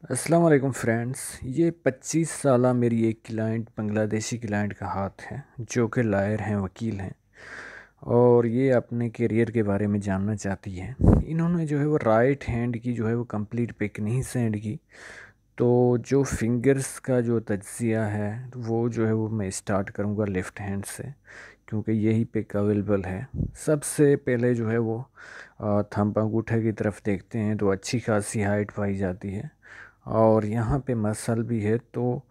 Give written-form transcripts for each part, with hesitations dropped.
अस्सलाम वालेकुम फ्रेंड्स। ये 25 साला मेरी एक क्लाइंट बांग्लादेशी क्लाइंट का हाथ है जो कि लायर हैं, वकील हैं, और ये अपने करियर के बारे में जानना चाहती है। इन्होंने जो है वो राइट हैंड की जो है वो कंप्लीट पिक नहीं सेंड की। तो जो फिंगर्स का जो तज्ज़िया है वो जो है वो मैं स्टार्ट करूँगा लेफ़्ट हैंड से, क्योंकि यही पिक अवेलेबल है। सबसे पहले जो है वो थंब अंगूठे की तरफ देखते हैं तो अच्छी खासी हाइट पाई जाती है और यहाँ पे मसल भी है। तो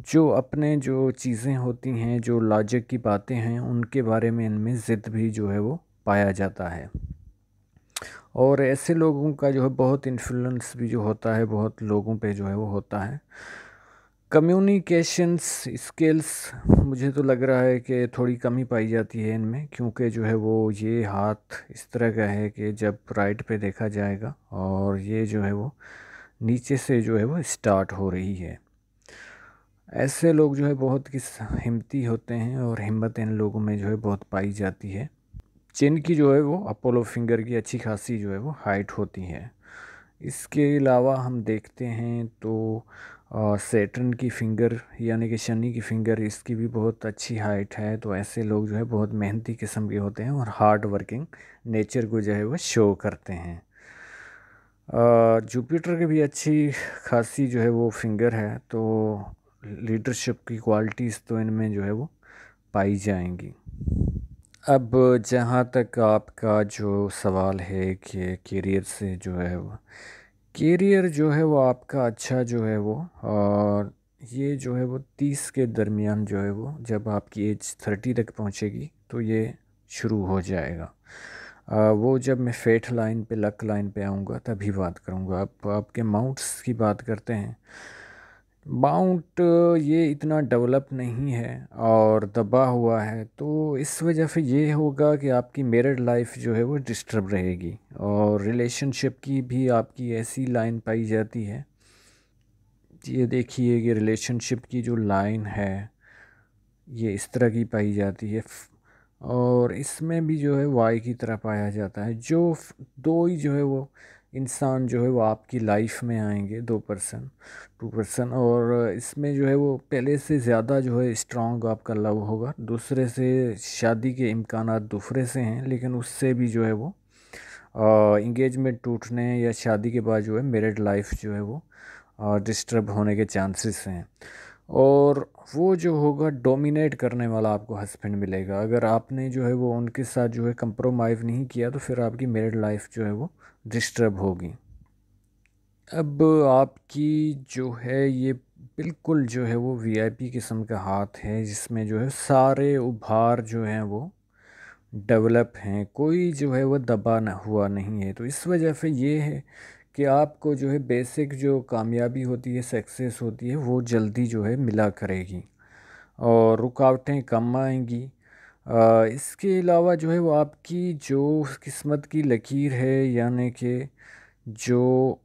जो अपने जो चीज़ें होती हैं, जो लॉजिक की बातें हैं, उनके बारे में इनमें ज़िद भी जो है वो पाया जाता है। और ऐसे लोगों का जो है बहुत इन्फ्लुएंस भी जो होता है, बहुत लोगों पे जो है वो होता है। कम्युनिकेशंस स्किल्स मुझे तो लग रहा है कि थोड़ी कमी पाई जाती है इनमें, क्योंकि जो है वो ये हाथ इस तरह का है कि जब राइट पे देखा जाएगा और ये जो है वो नीचे से जो है वो स्टार्ट हो रही है। ऐसे लोग जो है बहुत किस हिम्मती होते हैं और हिम्मत इन लोगों में जो है बहुत पाई जाती है। चिन की जो है वो अपोलो फिंगर की अच्छी खासी जो है वो हाइट होती है। इसके अलावा हम देखते हैं तो सैटर्न की फिंगर यानी कि शनि की फिंगर, इसकी भी बहुत अच्छी हाइट है। तो ऐसे लोग जो है बहुत मेहनती किस्म के होते हैं और हार्ड वर्किंग नेचर को जो है वो शो करते हैं। जुपिटर की भी अच्छी खासी जो है वो फिंगर है, तो लीडरशिप की क्वालिटीज़ तो इनमें जो है वो पाई जाएंगी। अब जहाँ तक आपका जो सवाल है कि करियर से जो है वो करियर जो है वो आपका अच्छा जो है वो, और ये जो है वो 30 के दरमियान जो है वो, जब आपकी एज 30 तक पहुँचेगी तो ये शुरू हो जाएगा। वो जब मैं फेट लाइन पे, लक लाइन पे आऊँगा तभी बात करूँगा। अब आपके माउंट्स की बात करते हैं। माउंट ये इतना डेवलप नहीं है और दबा हुआ है, तो इस वजह से ये होगा कि आपकी मैरिड लाइफ जो है वो डिस्टर्ब रहेगी और रिलेशनशिप की भी आपकी ऐसी लाइन पाई जाती है। ये देखिए कि रिलेशनशिप की जो लाइन है ये इस तरह की पाई जाती है। और इसमें भी जो है वाई की तरह पाया जाता है। जो दो ही जो है वो इंसान जो है वो आपकी लाइफ में आएंगे, 2% 2%, और इसमें जो है वो पहले से ज़्यादा जो है स्ट्रॉन्ग आपका लव होगा। दूसरे से शादी के इम्कानात दूसरे से हैं, लेकिन उससे भी जो है वो इंगेजमेंट टूटने या शादी के बाद जो है मैरिड लाइफ जो है वो डिस्टर्ब होने के चांसेस हैं। और वो जो होगा डोमिनेट करने वाला आपको हस्बैंड मिलेगा। अगर आपने जो है वो उनके साथ जो है कंप्रोमाइज़ नहीं किया तो फिर आपकी मैरिड लाइफ जो है वो डिस्टर्ब होगी। अब आपकी जो है ये बिल्कुल जो है वो वीआईपी किस्म का हाथ है, जिसमें जो है सारे उभार जो हैं वो डेवलप हैं, कोई जो है वो दबा ना हुआ नहीं है। तो इस वजह से ये है कि आपको जो है बेसिक जो कामयाबी होती है, सक्सेस होती है, वो जल्दी जो है मिला करेगी और रुकावटें कम आएंगी। इसके अलावा जो है वो आपकी जो किस्मत की लकीर है, यानी कि जो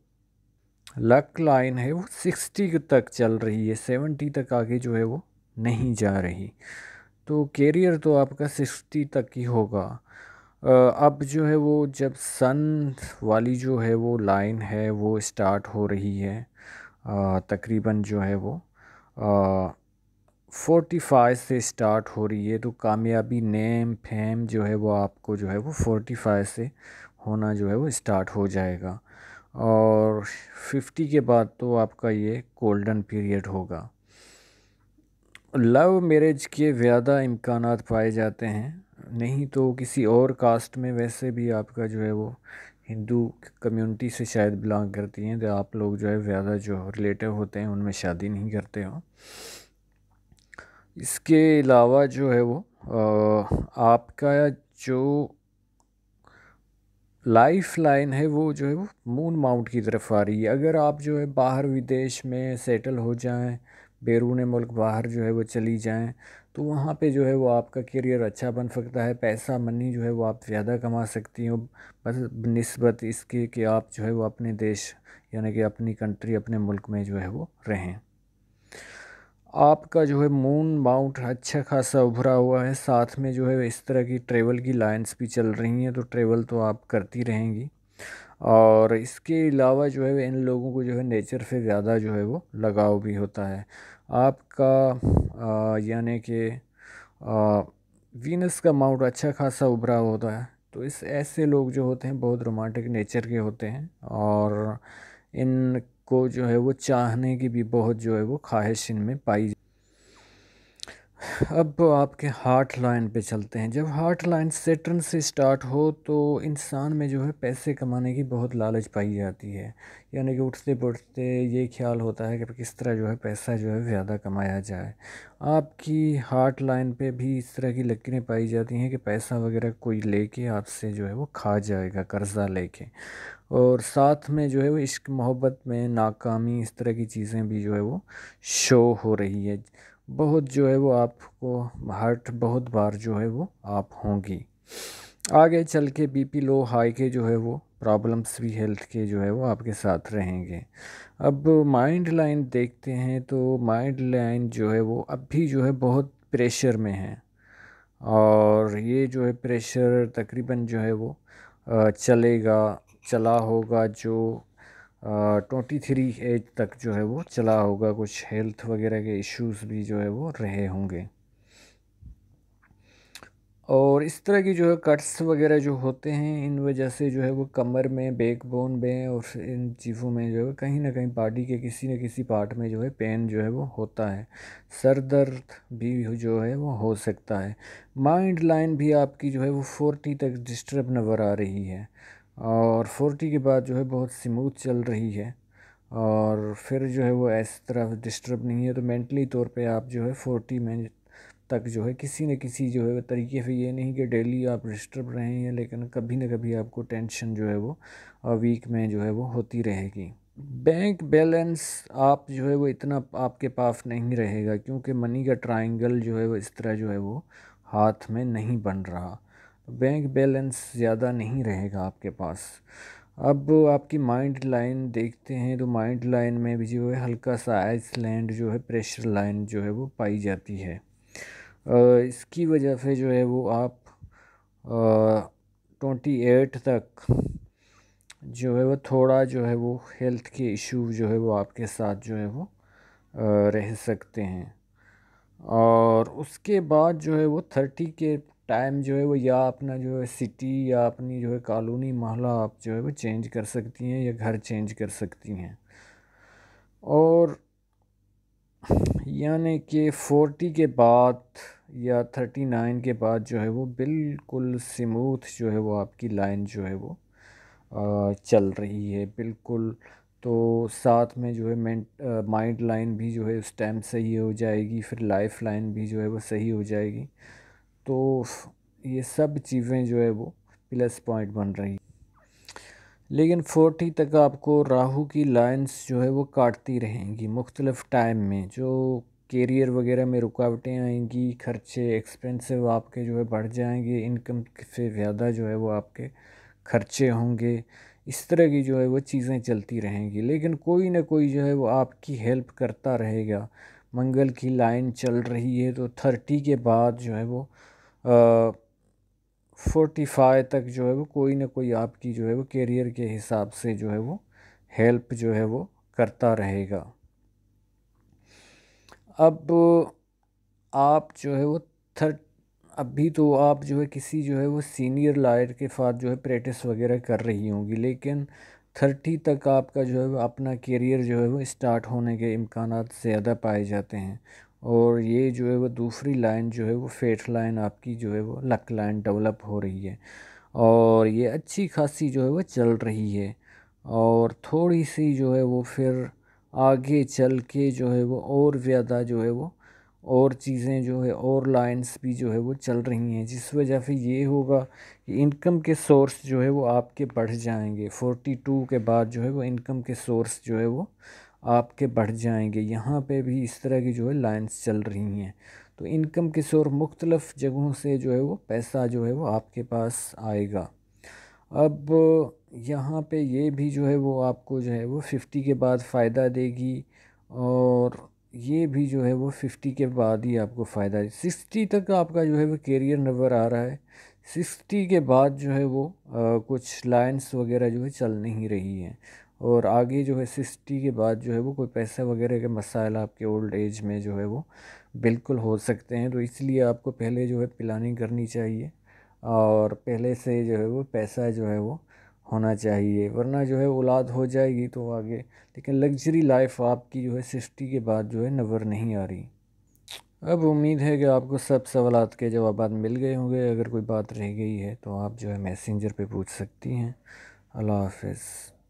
लक लाइन है वो 60 तक चल रही है, 70 तक आगे जो है वो नहीं जा रही। तो कैरियर तो आपका 60 तक ही होगा। अब जो है वो जब सन वाली जो है वो लाइन है वो स्टार्ट हो रही है, तकरीबन जो है वो 45 से स्टार्ट हो रही है। तो कामयाबी, नेम फेम जो है वो आपको जो है वो 45 से होना जो है वो स्टार्ट हो जाएगा। और 50 के बाद तो आपका ये गोल्डन पीरियड होगा। लव मैरिज के ज़्यादा इम्कानात पाए जाते हैं, नहीं तो किसी और कास्ट में वैसे भी आपका जो है वो हिंदू कम्युनिटी से शायद बिलोंग करती हैं, तो आप लोग जो है ज़्यादा जो रिलेटिव होते हैं उनमें शादी नहीं करते हो। इसके अलावा जो है वो आपका जो लाइफ लाइन है वो जो है वो मून माउंट की तरफ आ रही है। अगर आप जो है बाहर विदेश में सेटल हो जाएं, बैरून मुल्क बाहर जो है वो चली जाएं, तो वहाँ पे जो है वो आपका करियर अच्छा बन सकता है। पैसा मनी जो है वो आप ज़्यादा कमा सकती हो, बस निस्बत इसके कि आप जो है वो अपने देश यानी कि अपनी कंट्री, अपने मुल्क में जो है वो रहें। आपका जो है मून माउंट अच्छा खासा उभरा हुआ है, साथ में जो है इस तरह की ट्रेवल की लाइंस भी चल रही हैं, तो ट्रेवल तो आप करती रहेंगी। और इसके अलावा जो है इन लोगों को जो है नेचर से ज़्यादा जो है वो लगाव भी होता है। आपका यानी कि वीनस का माउंट अच्छा खासा उभरा होता है, तो इस ऐसे लोग जो होते हैं बहुत रोमांटिक नेचर के होते हैं और इनको जो है वो चाहने की भी बहुत जो है वो ख्वाहिश इनमें पाई। अब आपके हार्ट लाइन पे चलते हैं। जब हार्ट लाइन सेटर्न से स्टार्ट हो तो इंसान में जो है पैसे कमाने की बहुत लालच पाई जाती है, यानी कि उठते बैठते ये ख्याल होता है कि किस तरह जो है पैसा जो है ज़्यादा कमाया जाए। आपकी हार्ट लाइन पे भी इस तरह की लकीरें पाई जाती हैं कि पैसा वगैरह कोई लेके आपसे जो है वो खा जाएगा कर्ज़ा लेके, और साथ में जो है वो इश्क मोहब्बत में नाकामी इस तरह की चीज़ें भी जो है वो शो हो रही है। बहुत जो है वो आपको हर्ट बहुत बार जो है वो आप होंगी। आगे चल के बीपी लो हाई के जो है वो प्रॉब्लम्स भी हेल्थ के जो है वो आपके साथ रहेंगे। अब माइंड लाइन देखते हैं तो माइंड लाइन जो है वो अब भी जो है बहुत प्रेशर में है, और ये जो है प्रेशर तकरीबन जो है वो चलेगा चला होगा जो 23 एज तक जो है वो चला होगा। कुछ हेल्थ वगैरह के इश्यूज भी जो है वो रहे होंगे, और इस तरह की जो है कट्स वगैरह जो होते हैं इन वजह से जो है वो कमर में बैकबोन में और इन चीज़ों में जो है कहीं ना कहीं बॉडी के किसी न किसी पार्ट में जो है पेन जो है वो होता है। सर दर्द भी जो है वो हो सकता है। माइंड लाइन भी आपकी जो है वो 40 तक डिस्टर्ब नज़र आ रही है, और 40 के बाद जो है बहुत स्मूथ चल रही है, और फिर जो है वो इस तरह डिस्टर्ब नहीं है। तो मेंटली तौर पे आप जो है 40 में तक जो है किसी न किसी जो है तरीके से, ये नहीं कि डेली आप डिस्टर्ब रहे हैं, लेकिन कभी न कभी आपको टेंशन जो है वो वीक में जो है वो होती रहेगी। बैंक बैलेंस आप जो है वो इतना आपके पास नहीं रहेगा, क्योंकि मनी का ट्रायंगल जो है वो इस तरह जो है वो हाथ में नहीं बन रहा। बैंक बैलेंस ज़्यादा नहीं रहेगा आपके पास। अब आपकी माइंड लाइन देखते हैं तो माइंड लाइन में भी जो है हल्का सा आइसलैंड जो है प्रेशर लाइन जो है वो पाई जाती है। इसकी वजह से जो है वो आप 28 तक जो है वो थोड़ा जो है वो हेल्थ के इशू जो है वो आपके साथ जो है वो रह सकते हैं। और उसके बाद जो है वो 30 के टाइम जो है वो या अपना जो है सिटी या अपनी जो है कॉलोनी मोहल्ला आप जो है वो चेंज कर सकती हैं या घर चेंज कर सकती हैं। और यानी कि 40 के बाद या 39 के बाद जो है वो बिल्कुल स्मूथ जो है वो आपकी लाइन जो है वो चल रही है बिल्कुल। तो साथ में जो है माइंड लाइन भी जो है उस टाइम सही हो जाएगी, फिर लाइफ लाइन भी जो है वो सही हो जाएगी। तो ये सब चीज़ें जो है वो प्लस पॉइंट बन रही। लेकिन 40 तक आपको राहु की लाइंस जो है वो काटती रहेंगी मुख्तलिफ़ टाइम में, जो कैरियर वगैरह में रुकावटें आएंगी, खर्चे एक्सपेंसिव आपके जो है बढ़ जाएंगे, इनकम से ज़्यादा जो है वो आपके खर्चे होंगे। इस तरह की जो है वो चीज़ें चलती रहेंगी, लेकिन कोई ना कोई जो है वो आपकी हेल्प करता रहेगा। मंगल की लाइन चल रही है तो 30 के बाद जो है वो 45 तक जो है वो कोई ना कोई आपकी जो है वो कैरियर के हिसाब से जो है वो हेल्प जो है वो करता रहेगा। अब आप जो है वो थर्ड अभी तो आप जो है किसी जो है वो सीनियर लायर के साथ जो है प्रैक्टिस वगैरह कर रही होंगी, लेकिन 30 तक आपका जो है वो अपना कैरियर जो है वो स्टार्ट होने के इम्कानात ज़्यादा पाए जाते हैं। और ये जो है वो दूसरी लाइन जो है वो फेट लाइन आपकी जो है वो लक लाइन डेवलप हो रही है, और ये अच्छी खासी जो है वो चल रही है। और थोड़ी सी जो है वो फिर आगे चल के जो है वो और ज़्यादा जो है वो और चीज़ें जो है और लाइंस भी जो है वो चल रही हैं, जिस वजह से ये होगा कि इनकम के सोर्स जो है वो आपके बढ़ जाएंगे। 42 के बाद जो है वो इनकम के सोर्स जो है वो आपके बढ़ जाएंगे। यहाँ पे भी इस तरह की जो है लाइंस चल रही हैं, तो इनकम के सोर्स मुख्तलिफ़ जगहों से जो है वो पैसा जो है वो आपके पास आएगा। अब यहाँ पे ये भी जो है वो आपको जो है वो 50 के बाद फ़ायदा देगी, और ये भी जो है वो 50 के बाद ही आपको फ़ायदा है। 60 तक आपका जो है वो कैरियर नज़र आ रहा है। 60 के बाद जो है वो कुछ लाइन्स वगैरह जो है चल नहीं रही हैं, और आगे जो है 60 के बाद जो है वो कोई पैसा वगैरह के मसाइल आपके ओल्ड एज में जो है वो बिल्कुल हो सकते हैं। तो इसलिए आपको पहले जो है प्लानिंग करनी चाहिए, और पहले से जो है वो पैसा जो है वो होना चाहिए, वरना जो है औलाद हो जाएगी तो आगे, लेकिन लग्जरी लाइफ आपकी जो है 60 के बाद जो है नज़र नहीं आ रही। अब उम्मीद है कि आपको सब सवालात के जवाब मिल गए होंगे। अगर कोई बात रह गई है तो आप जो है मैसेंजर पे पूछ सकती हैं। अल्लाह हाफ़िज़।